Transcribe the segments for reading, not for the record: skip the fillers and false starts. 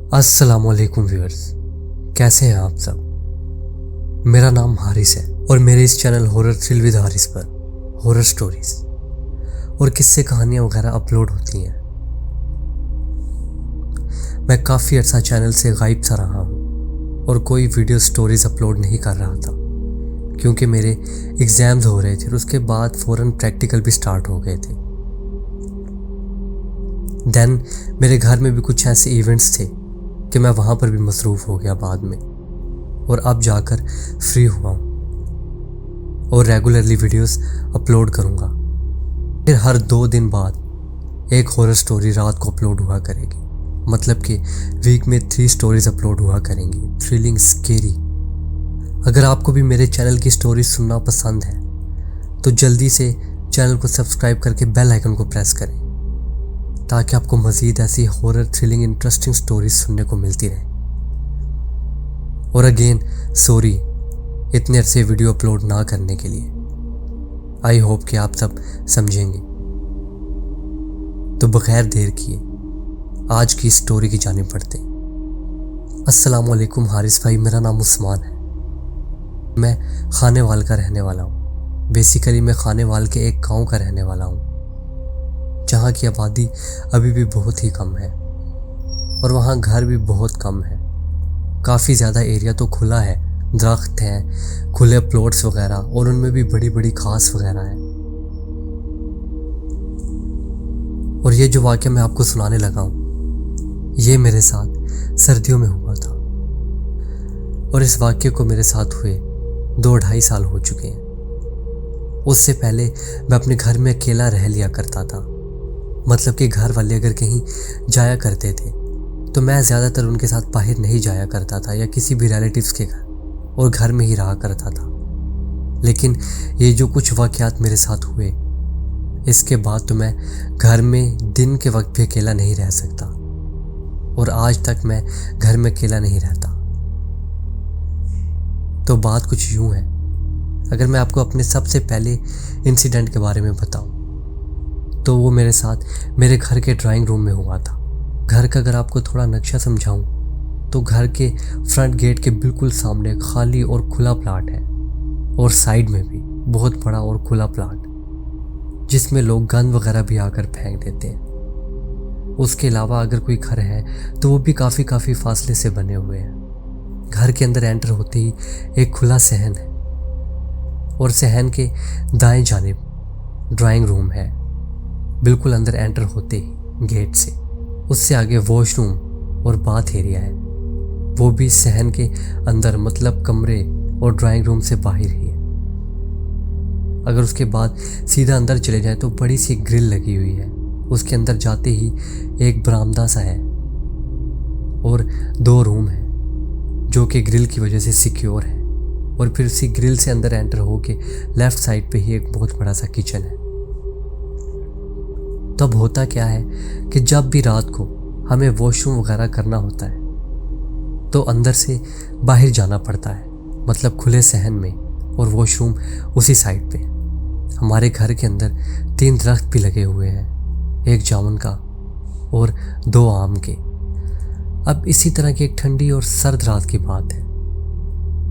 अस्सलामुअलैकुम व्यूअर्स, कैसे हैं आप सब। मेरा नाम हारिस है और मेरे इस channel horror thrill with Haris पर हॉरर स्टोरीज और किस्से कहानियां वगैरह अपलोड होती हैं। मैं काफ़ी अर्सा चैनल से गायब सा रहा हूँ और कोई वीडियो स्टोरीज अपलोड नहीं कर रहा था क्योंकि मेरे एग्ज़ाम्स हो रहे थे और उसके बाद फ़ौरन प्रैक्टिकल भी स्टार्ट हो गए थे। देन मेरे घर में भी कुछ ऐसे इवेंट्स थे कि मैं वहाँ पर भी मसरूफ़ हो गया बाद में, और अब जाकर फ्री हुआ हूँ और रेगुलरली वीडियोस अपलोड करूँगा। फिर हर 2 दिन बाद एक हॉरर स्टोरी रात को अपलोड हुआ करेगी, मतलब कि वीक में 3 स्टोरीज अपलोड हुआ करेंगी, थ्रिलिंग, स्केरी। अगर आपको भी मेरे चैनल की स्टोरी सुनना पसंद है तो जल्दी से चैनल को सब्सक्राइब करके बेल आइकन को प्रेस करें ताकि आपको मज़ीद ऐसी हॉरर, थ्रिलिंग, इंटरेस्टिंग स्टोरीज सुनने को मिलती रहे। और अगेन सॉरी इतने अरसे वीडियो अपलोड ना करने के लिए। आई होप कि आप सब समझेंगे। तो बगैर देर किए आज की स्टोरी की जानिब बढ़ते हैं। अस्सलामुअलैकुम हारिस भाई, मेरा नाम उस्मान है। मैं खानेवाल का रहने वाला हूँ। बेसिकली मैं खानेवाल के एक गाँव का रहने वाला हूँ जहाँ की आबादी अभी भी बहुत ही कम है और वहाँ घर भी बहुत कम है। काफ़ी ज़्यादा एरिया तो खुला है, दरख्त हैं, खुले प्लॉट्स वगैरह, और उनमें भी बड़ी बड़ी घास वगैरह है। और ये जो वाक़या मैं आपको सुनाने लगा हूँ ये मेरे साथ सर्दियों में हुआ था और इस वाक़ये को मेरे साथ हुए 2-2.5 साल हो चुके हैं। उससे पहले मैं अपने घर में अकेला रह लिया करता था, मतलब कि घर वाले अगर कहीं जाया करते थे तो मैं ज़्यादातर उनके साथ बाहर नहीं जाया करता था या किसी भी रिलेटिव्स के घर, और घर में ही रहा करता था। लेकिन ये जो कुछ वाक़यात मेरे साथ हुए इसके बाद तो मैं घर में दिन के वक्त भी अकेला नहीं रह सकता, और आज तक मैं घर में अकेला नहीं रहता। तो बात कुछ यूँ है, अगर मैं आपको अपने सबसे पहले इंसिडेंट के बारे में बताऊं तो वो मेरे साथ मेरे घर के ड्राइंग रूम में हुआ था। घर का अगर आपको थोड़ा नक्शा समझाऊं तो घर के फ्रंट गेट के बिल्कुल सामने खाली और खुला प्लाट है, और साइड में भी बहुत बड़ा और खुला प्लाट जिसमें लोग गंद वगैरह भी आकर फेंक देते हैं। उसके अलावा अगर कोई घर है तो वो भी काफ़ी फासले से बने हुए हैं। घर के अंदर एंटर होते ही एक खुला सहन है और सहन के दाएं जानिब ड्राइंग रूम है। बिल्कुल अंदर एंटर होते ही गेट से उससे आगे वॉशरूम और बाथ एरिया है, वो भी सहन के अंदर, मतलब कमरे और ड्राइंग रूम से बाहर ही है। अगर उसके बाद सीधा अंदर चले जाए तो बड़ी सी ग्रिल लगी हुई है। उसके अंदर जाते ही एक बरामदा सा है और 2 रूम हैं जो कि ग्रिल की वजह से सिक्योर है, और फिर उसी ग्रिल से अंदर एंटर होके लेफ़्ट साइड पे ही एक बहुत बड़ा सा किचन है। तब होता क्या है कि जब भी रात को हमें वॉशरूम वगैरह करना होता है तो अंदर से बाहर जाना पड़ता है, मतलब खुले सहन में, और वॉशरूम उसी साइड पे। हमारे घर के अंदर 3 दरख्त भी लगे हुए हैं, एक जामुन का और 2 आम के। अब इसी तरह की एक ठंडी और सर्द रात की बात है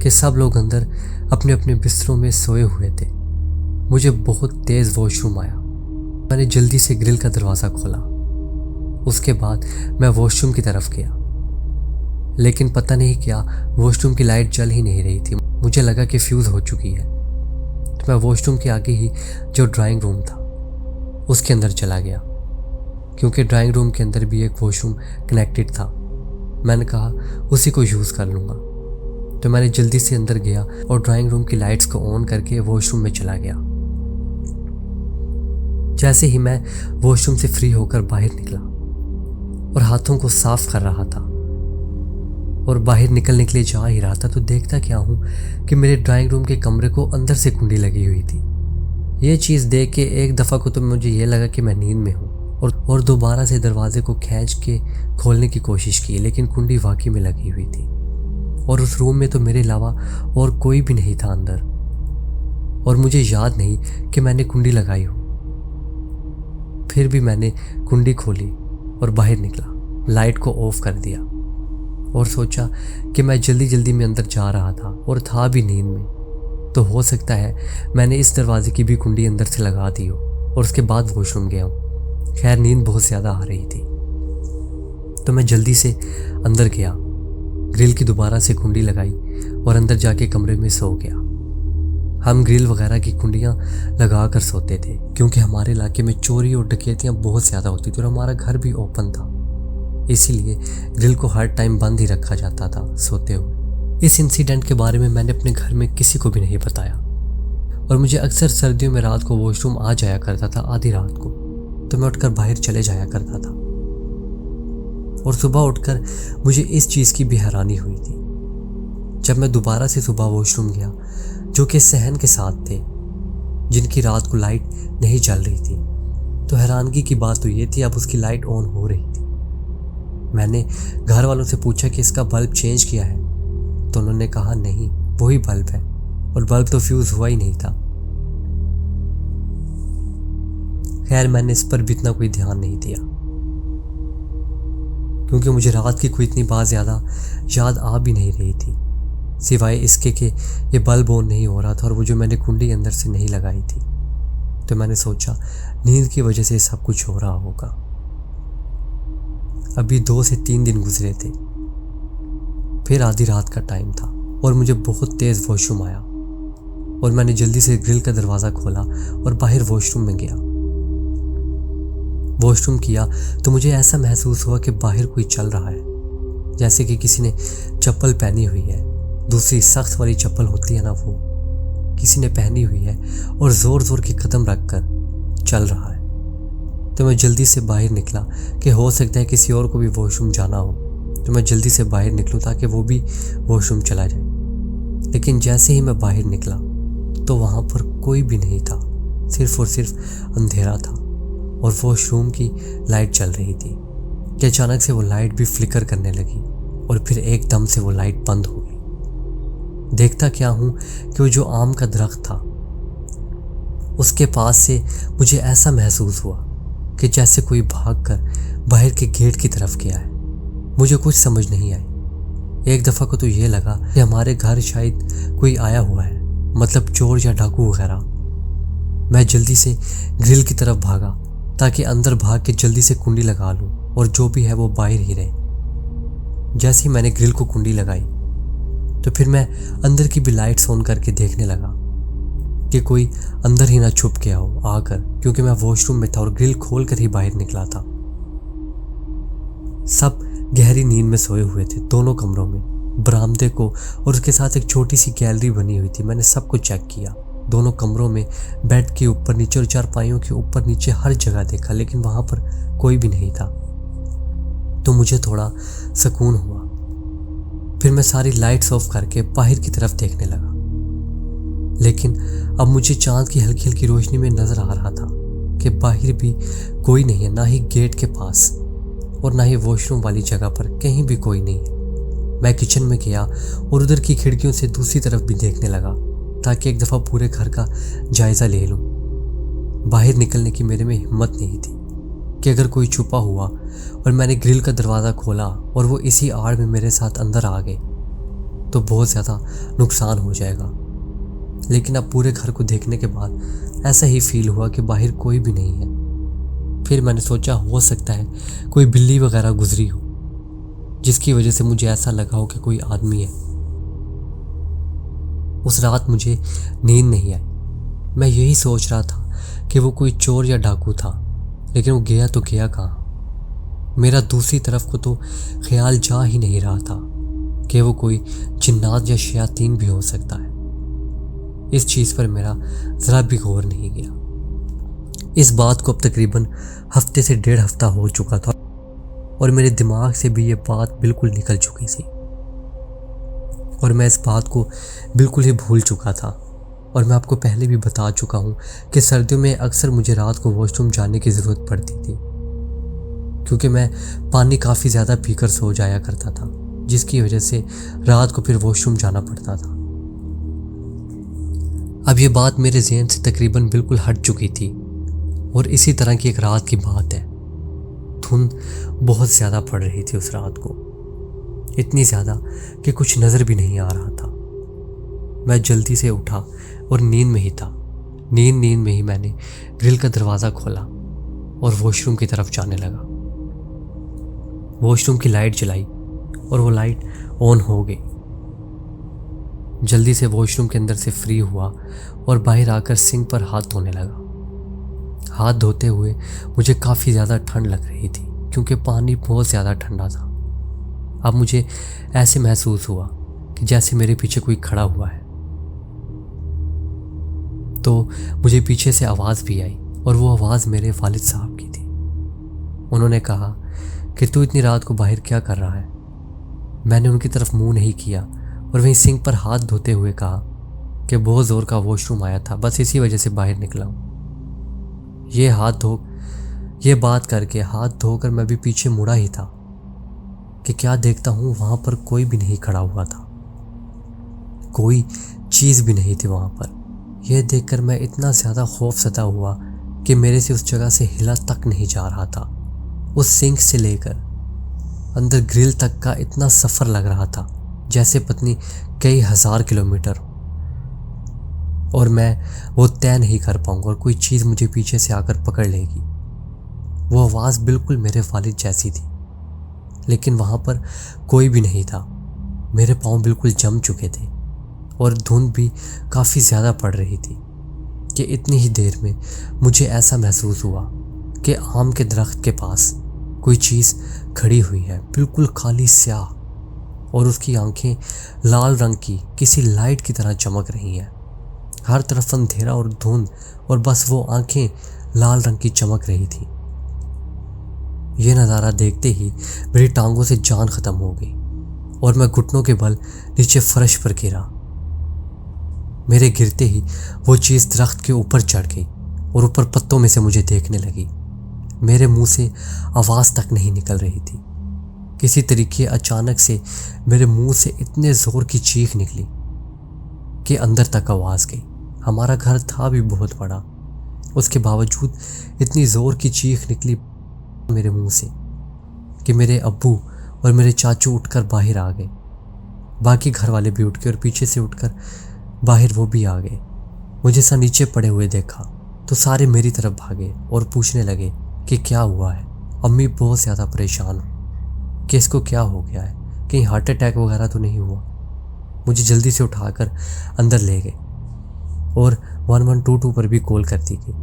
कि सब लोग अंदर अपने अपने बिस्तरों में सोए हुए थे। मुझे बहुत तेज़ वॉशरूम आया। मैंने जल्दी से ग्रिल का दरवाज़ा खोला। उसके बाद मैं वॉशरूम की तरफ गया, लेकिन पता नहीं क्या वॉशरूम की लाइट जल ही नहीं रही थी। मुझे लगा कि फ्यूज़ हो चुकी है, तो मैं वॉशरूम के आगे ही जो ड्राइंग रूम था उसके अंदर चला गया, क्योंकि ड्राइंग रूम के अंदर भी एक वॉशरूम कनेक्टेड था। मैंने कहा उसी को यूज़ कर लूँगा, तो मैंने जल्दी से अंदर गया और ड्राइंग रूम की लाइट्स को ऑन करके वॉशरूम में चला गया। जैसे ही मैं वॉशरूम से फ्री होकर बाहर निकला और हाथों को साफ कर रहा था और बाहर निकलने के लिए जा ही रहा था तो देखता क्या हूँ कि मेरे ड्राइंग रूम के कमरे को अंदर से कुंडी लगी हुई थी। ये चीज़ देख के एक दफ़ा को तो मुझे ये लगा कि मैं नींद में हूँ, और दोबारा से दरवाजे को खींच के खोलने की कोशिश की, लेकिन कुंडी वाकई में लगी हुई थी और उस रूम में तो मेरे अलावा और कोई भी नहीं था अंदर, और मुझे याद नहीं कि मैंने कुंडी लगाई हो। फिर भी मैंने कुंडी खोली और बाहर निकला, लाइट को ऑफ कर दिया और सोचा कि मैं जल्दी जल्दी में अंदर जा रहा था और था भी नींद में, तो हो सकता है मैंने इस दरवाजे की भी कुंडी अंदर से लगा दी हो और उसके बाद वॉशरूम गया हूँ। खैर नींद बहुत ज़्यादा आ रही थी तो मैं जल्दी से अंदर गया, ग्रिल की दोबारा से कुंडी लगाई और अंदर जाके कमरे में सो गया। हम ग्रिल वगैरह की कुंडियाँ लगा कर सोते थे क्योंकि हमारे इलाके में चोरी और डकैतियाँ बहुत ज़्यादा होती थी और हमारा घर भी ओपन था, इसीलिए ग्रिल को हर टाइम बंद ही रखा जाता था सोते हुए। इस इंसिडेंट के बारे में मैंने अपने घर में किसी को भी नहीं बताया और मुझे अक्सर सर्दियों में रात को वॉशरूम आ जाया करता था आधी रात को, तो मैं उठकर बाहर चले जाया करता था। और सुबह उठकर मुझे इस चीज़ की भी हैरानी हुई थी। जब मैं दोबारा से सुबह वॉशरूम गया, जो कि सहन के साथ थे जिनकी रात को लाइट नहीं जल रही थी, तो हैरानगी की बात तो ये थी अब उसकी लाइट ऑन हो रही थी। मैंने घर वालों से पूछा कि इसका बल्ब चेंज किया है, तो उन्होंने कहा नहीं वही बल्ब है और बल्ब तो फ्यूज़ हुआ ही नहीं था। खैर मैंने इस पर भी इतना कोई ध्यान नहीं दिया क्योंकि मुझे रात की कोई इतनी बात ज़्यादा याद आ भी नहीं रही थी, सिवाय इसके कि ये बल्ब ऑन नहीं हो रहा था और वो जो मैंने कुंडी अंदर से नहीं लगाई थी। तो मैंने सोचा नींद की वजह से सब कुछ हो रहा होगा। अभी 2 से 3 दिन गुजरे थे, फिर आधी रात का टाइम था और मुझे बहुत तेज़ वॉशरूम आया और मैंने जल्दी से ग्रिल का दरवाज़ा खोला और बाहर वॉशरूम में गया। वॉशरूम किया तो मुझे ऐसा महसूस हुआ कि बाहर कोई चल रहा है, जैसे कि किसी ने चप्पल पहनी हुई है, दूसरी सख्त वाली चप्पल होती है ना, वो किसी ने पहनी हुई है और ज़ोर ज़ोर के कदम रखकर चल रहा है। तो मैं जल्दी से बाहर निकला कि हो सकता है किसी और को भी वॉशरूम जाना हो, तो मैं जल्दी से बाहर निकलूँ ताकि वो भी वॉशरूम चला जाए। लेकिन जैसे ही मैं बाहर निकला तो वहाँ पर कोई भी नहीं था, सिर्फ और सिर्फ अंधेरा था और वॉशरूम की लाइट चल रही थी कि अचानक से वो लाइट भी फ्लिकर करने लगी और फिर एकदम से वो लाइट बंद हो गई। देखता क्या हूँ कि वो जो आम का दरख्त था उसके पास से मुझे ऐसा महसूस हुआ कि जैसे कोई भागकर बाहर के गेट की तरफ गया है। मुझे कुछ समझ नहीं आई। एक दफ़ा को तो ये लगा कि हमारे घर शायद कोई आया हुआ है, मतलब चोर या डाकू वगैरह। मैं जल्दी से ग्रिल की तरफ भागा ताकि अंदर भाग के जल्दी से कुंडी लगा लूं और जो भी है वो बाहर ही रहे। जैसे ही मैंने ग्रिल को कुंडी लगाई तो फिर मैं अंदर की भी लाइट्स ऑन करके देखने लगा कि कोई अंदर ही ना छुप गया हो आकर, क्योंकि मैं वॉशरूम में था और ग्रिल खोल कर ही बाहर निकला था। सब गहरी नींद में सोए हुए थे, दोनों कमरों में, बरामदे को और उसके साथ एक छोटी सी गैलरी बनी हुई थी। मैंने सब कुछ चेक किया, दोनों कमरों में, बेड के ऊपर नीचे और चारपाइयों के ऊपर नीचे हर जगह देखा, लेकिन वहां पर कोई भी नहीं था। तो मुझे थोड़ा सुकून हुआ। फिर मैं सारी लाइट्स ऑफ करके बाहर की तरफ देखने लगा, लेकिन अब मुझे चांद की हल्की हल्की रोशनी में नजर आ रहा था कि बाहर भी कोई नहीं है, ना ही गेट के पास और ना ही वॉशरूम वाली जगह पर कहीं भी कोई नहीं है। मैं किचन में गया और उधर की खिड़कियों से दूसरी तरफ भी देखने लगा ताकि एक दफ़ा पूरे घर का जायज़ा ले लूं। बाहर निकलने की मेरे में हिम्मत नहीं थी कि अगर कोई छुपा हुआ और मैंने ग्रिल का दरवाज़ा खोला और वो इसी आड़ में मेरे साथ अंदर आ गए तो बहुत ज़्यादा नुकसान हो जाएगा। लेकिन अब पूरे घर को देखने के बाद ऐसा ही फील हुआ कि बाहर कोई भी नहीं है। फिर मैंने सोचा हो सकता है कोई बिल्ली वगैरह गुजरी हो, जिसकी वजह से मुझे ऐसा लगा हो कि कोई आदमी है। उस रात मुझे नींद नहीं आई। मैं यही सोच रहा था कि वो कोई चोर या डाकू था, लेकिन वो गया तो गया कहाँ। मेरा दूसरी तरफ को तो ख्याल जा ही नहीं रहा था कि वो कोई जिन्नात या शयातीन भी हो सकता है। इस चीज़ पर मेरा ज़रा भी गौर नहीं गया। इस बात को अब तकरीबन हफ्ते से 1.5 हफ्ता हो चुका था और मेरे दिमाग से भी ये बात बिल्कुल निकल चुकी थी और मैं इस बात को बिल्कुल ही भूल चुका था। और मैं आपको पहले भी बता चुका हूँ कि सर्दियों में अक्सर मुझे रात को वॉशरूम जाने की ज़रूरत पड़ती थी, क्योंकि मैं पानी काफ़ी ज़्यादा पीकर सो जाया करता था, जिसकी वजह से रात को फिर वॉशरूम जाना पड़ता था। अब ये बात मेरे ज़हन से तकरीबन बिल्कुल हट चुकी थी और इसी तरह की एक रात की बात है। धुंध बहुत ज़्यादा पड़ रही थी उस रात को। इतनी ज़्यादा कि कुछ नज़र भी नहीं आ रहा था। मैं जल्दी से उठा और नींद में ही था। नींद में ही मैंने ग्रिल का दरवाज़ा खोला और वॉशरूम की तरफ जाने लगा। वॉशरूम की लाइट जलाई और वो लाइट ऑन हो गई। जल्दी से वॉशरूम के अंदर से फ्री हुआ और बाहर आकर सिंक पर हाथ धोने लगा। हाथ धोते हुए मुझे काफ़ी ज़्यादा ठंड लग रही थी क्योंकि पानी बहुत ज़्यादा ठंडा था। अब मुझे ऐसे महसूस हुआ कि जैसे मेरे पीछे कोई खड़ा हुआ है। तो मुझे पीछे से आवाज़ भी आई और वो आवाज़ मेरे वालिद साहब की थी। उन्होंने कहा कि तू इतनी रात को बाहर क्या कर रहा है। मैंने उनकी तरफ मुंह नहीं किया और वहीं सिंक पर हाथ धोते हुए कहा कि बहुत ज़ोर का वॉशरूम आया था, बस इसी वजह से बाहर निकला हूँ। ये बात करके हाथ धोकर मैं भी पीछे मुड़ा ही था कि क्या देखता हूँ वहाँ पर कोई भी नहीं खड़ा हुआ था, कोई चीज़ भी नहीं थी वहाँ पर। यह देखकर मैं इतना ज़्यादा खौफज़दा हुआ कि मेरे से उस जगह से हिला तक नहीं जा रहा था। उस सिंक से लेकर अंदर ग्रिल तक का इतना सफ़र लग रहा था जैसे पत्नी कई हज़ार किलोमीटर हो, और मैं वो तय नहीं कर पाऊंगा और कोई चीज़ मुझे पीछे से आकर पकड़ लेगी। वो आवाज़ बिल्कुल मेरे वालिद जैसी थी, लेकिन वहाँ पर कोई भी नहीं था। मेरे पाँव बिल्कुल जम चुके थे और धुंध भी काफ़ी ज़्यादा पड़ रही थी कि इतनी ही देर में मुझे ऐसा महसूस हुआ कि आम के दरख्त के पास कोई चीज़ खड़ी हुई है, बिल्कुल खाली स्याह, और उसकी आंखें लाल रंग की किसी लाइट की तरह चमक रही हैं। हर तरफ अंधेरा और धुंध और बस वो आंखें लाल रंग की चमक रही थी। ये नज़ारा देखते ही मेरी टांगों से जान ख़त्म हो गई और मैं घुटनों के बल नीचे फर्श पर गिरा। मेरे गिरते ही वो चीज़ दरख्त के ऊपर चढ़ गई और ऊपर पत्तों में से मुझे देखने लगी। मेरे मुंह से आवाज़ तक नहीं निकल रही थी। किसी तरीके अचानक से मेरे मुंह से इतने ज़ोर की चीख निकली कि अंदर तक आवाज़ गई। हमारा घर था भी बहुत बड़ा, उसके बावजूद इतनी ज़ोर की चीख निकली मेरे मुंह से कि मेरे अब्बू और मेरे चाचू उठकर बाहर आ गए। बाकी घर वाले भी उठ गए और पीछे से उठकर बाहर वो भी आ गए। मुझे सा नीचे पड़े हुए देखा तो सारे मेरी तरफ भागे और पूछने लगे कि क्या हुआ है। अम्मी बहुत ज़्यादा परेशान हो कि इसको क्या हो गया है, कहीं हार्ट अटैक वगैरह तो नहीं हुआ। मुझे जल्दी से उठाकर अंदर ले गए और 1122 पर भी कॉल कर दी गई,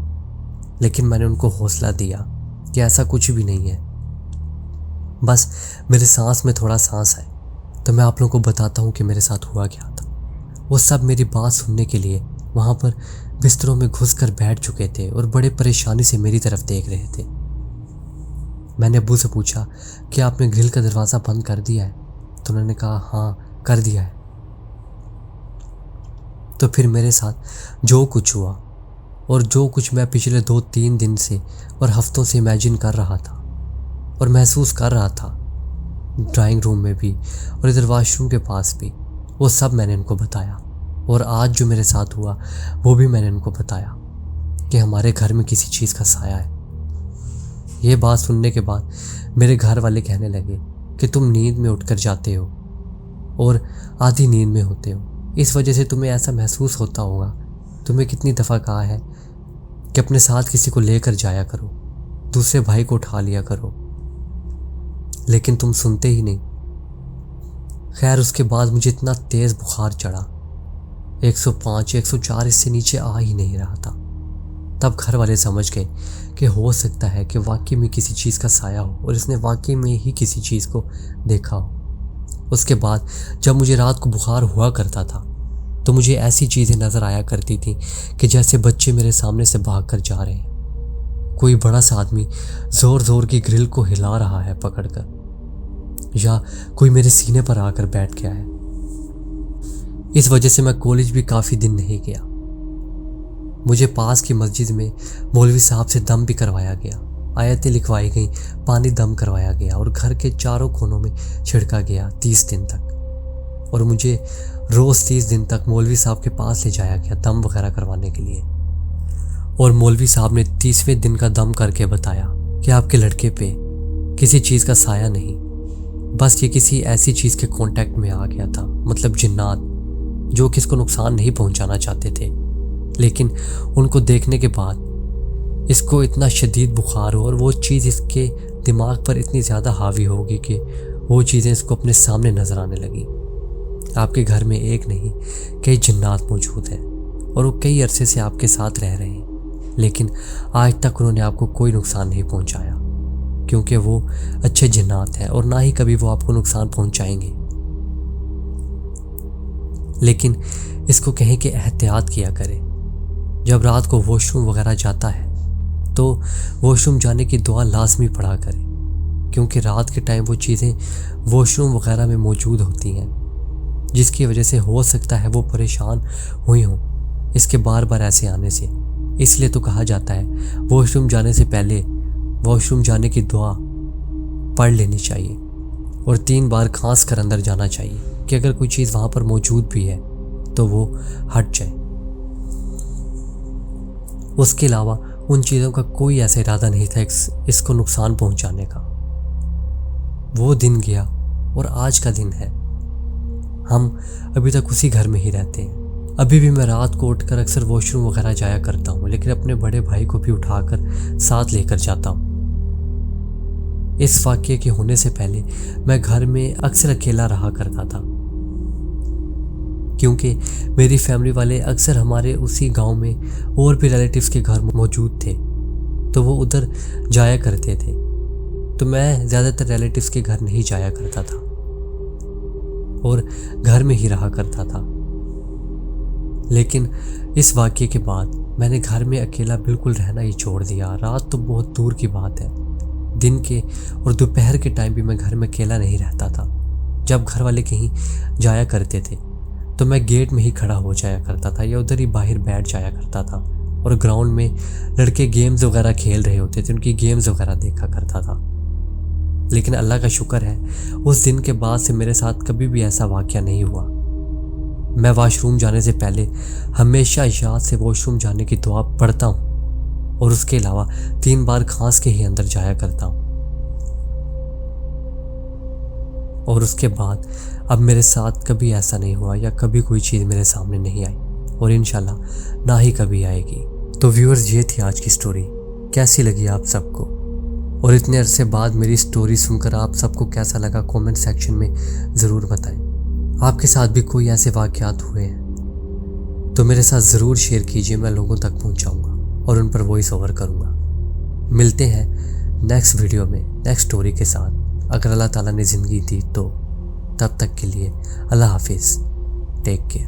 लेकिन मैंने उनको हौसला दिया कि ऐसा कुछ भी नहीं है, बस मेरे सांस में थोड़ा सांस आए। तो मैं आप लोगों को बताता हूँ कि मेरे साथ हुआ क्या था। वो सब मेरी बात सुनने के लिए वहाँ पर बिस्तरों में घुसकर बैठ चुके थे और बड़े परेशानी से मेरी तरफ देख रहे थे। मैंने अब्बू से पूछा कि आपने ग्रिल का दरवाज़ा बंद कर दिया है? तो उन्होंने कहा हाँ कर दिया है। तो फिर मेरे साथ जो कुछ हुआ और जो कुछ मैं पिछले 2-3 दिन से और हफ्तों से इमेजिन कर रहा था और महसूस कर रहा था, ड्राइंग रूम में भी और इधर वॉशरूम के पास भी, वो सब मैंने इनको बताया। और आज जो मेरे साथ हुआ वो भी मैंने इनको बताया कि हमारे घर में किसी चीज़ का साया है। ये बात सुनने के बाद मेरे घर वाले कहने लगे कि तुम नींद में उठकर जाते हो और आधी नींद में होते हो, इस वजह से तुम्हें ऐसा महसूस होता होगा। तुम्हें कितनी दफ़ा कहा है कि अपने साथ किसी को लेकर जाया करो, दूसरे भाई को उठा लिया करो, लेकिन तुम सुनते ही नहीं। खैर उसके बाद मुझे इतना तेज़ बुखार चढ़ा, 105 104 इससे नीचे आ ही नहीं रहा था। तब घर वाले समझ गए कि हो सकता है कि वाकई में किसी चीज़ का साया हो और इसने वाकई में ही किसी चीज़ को देखा हो। उसके बाद जब मुझे रात को बुखार हुआ करता था तो मुझे ऐसी चीज़ें नज़र आया करती थी कि जैसे बच्चे मेरे सामने से भाग कर जा रहे हैं, कोई बड़ा सा आदमी ज़ोर ज़ोर की ग्रिल को हिला रहा है पकड़कर, या कोई मेरे सीने पर आकर बैठ गया है। इस वजह से मैं कॉलेज भी काफ़ी दिन नहीं गया। मुझे पास की मस्जिद में मौलवी साहब से दम भी करवाया गया, आयतें लिखवाई गई, पानी दम करवाया गया और घर के चारों कोनों में छिड़का गया 30 दिन तक। और मुझे रोज़ 30 दिन तक मौलवी साहब के पास ले जाया गया दम वगैरह करवाने के लिए। और मौलवी साहब ने 30वें दिन का दम करके बताया कि आपके लड़के पे किसी चीज़ का साया नहीं, बस ये किसी ऐसी चीज़ के कांटेक्ट में आ गया था, मतलब जिन्नात, जो कि इसको नुकसान नहीं पहुंचाना चाहते थे। लेकिन उनको देखने के बाद इसको इतना शदीद बुखार हो और वो चीज़ इसके दिमाग पर इतनी ज़्यादा हावी होगी कि वो चीज़ें इसको अपने सामने नज़र आने लगी। आपके घर में एक नहीं कई जिन्नात मौजूद हैं और वो कई अरसे से आपके साथ रह रहे हैं, लेकिन आज तक उन्होंने आपको कोई नुकसान नहीं पहुंचाया, क्योंकि वो अच्छे जिन्नात हैं और ना ही कभी वो आपको नुकसान पहुंचाएंगे। लेकिन इसको कहें कि एहतियात किया करें। जब रात को वॉशरूम वगैरह जाता है तो वॉशरूम जाने की दुआ लाजमी पढ़ा करें, क्योंकि रात के टाइम वो चीज़ें वॉशरूम वगैरह में मौजूद होती हैं, जिसकी वजह से हो सकता है वो परेशान हुई हों इसके बार बार ऐसे आने से। इसलिए तो कहा जाता है वॉशरूम जाने से पहले वॉशरूम जाने की दुआ पढ़ लेनी चाहिए और 3 बार खांस कर अंदर जाना चाहिए कि अगर कोई चीज़ वहाँ पर मौजूद भी है तो वो हट जाए। उसके अलावा उन चीज़ों का कोई ऐसा इरादा नहीं था इसको नुकसान पहुंचाने का। वो दिन गया और आज का दिन है। हम अभी तक उसी घर में ही रहते हैं। अभी भी मैं रात को उठकर अक्सर वॉशरूम वगैरह जाया करता हूँ, लेकिन अपने बड़े भाई को भी उठाकर साथ लेकर जाता हूँ। इस वाक़ये के होने से पहले मैं घर में अक्सर अकेला रहा करता था, क्योंकि मेरी फैमिली वाले अक्सर हमारे उसी गांव में और भी रिलेटिव्स के घर मौजूद थे, तो वो उधर जाया करते थे। तो मैं ज़्यादातर रिलेटिव्स के घर नहीं जाया करता था और घर में ही रहा करता था। लेकिन इस वाक़ये के बाद मैंने घर में अकेला बिल्कुल रहना ही छोड़ दिया। रात तो बहुत दूर की बात है, दिन के और दोपहर के टाइम भी मैं घर में अकेला नहीं रहता था। जब घर वाले कहीं जाया करते थे तो मैं गेट में ही खड़ा हो जाया करता था या उधर ही बाहर बैठ जाया करता था और ग्राउंड में लड़के गेम्स वगैरह खेल रहे होते थे, उनकी गेम्स वगैरह देखा करता था। लेकिन अल्लाह का शुक्र है उस दिन के बाद से मेरे साथ कभी भी ऐसा वाक़या नहीं हुआ। मैं वॉशरूम जाने से पहले हमेशा याद से वॉशरूम जाने की दुआ पढ़ता हूँ और उसके अलावा 3 बार खांस के ही अंदर जाया करता हूँ। और उसके बाद अब मेरे साथ कभी ऐसा नहीं हुआ या कभी कोई चीज़ मेरे सामने नहीं आई और इंशाल्लाह ना ही कभी आएगी। तो व्यूअर्स, ये थी आज की स्टोरी। कैसी लगी आप सबको? और इतने अरसे बाद मेरी स्टोरी सुनकर आप सबको कैसा लगा कमेंट सेक्शन में ज़रूर बताएं। आपके साथ भी कोई ऐसे वाक़यात हुए हैं तो मेरे साथ ज़रूर शेयर कीजिए, मैं लोगों तक पहुंचाऊंगा और उन पर वॉइस ओवर करूंगा। मिलते हैं नेक्स्ट वीडियो में नेक्स्ट स्टोरी के साथ, अगर अल्लाह ताला ने ज़िंदगी दी तो। तब तक के लिए अल्लाह हाफिज़, टेक केयर।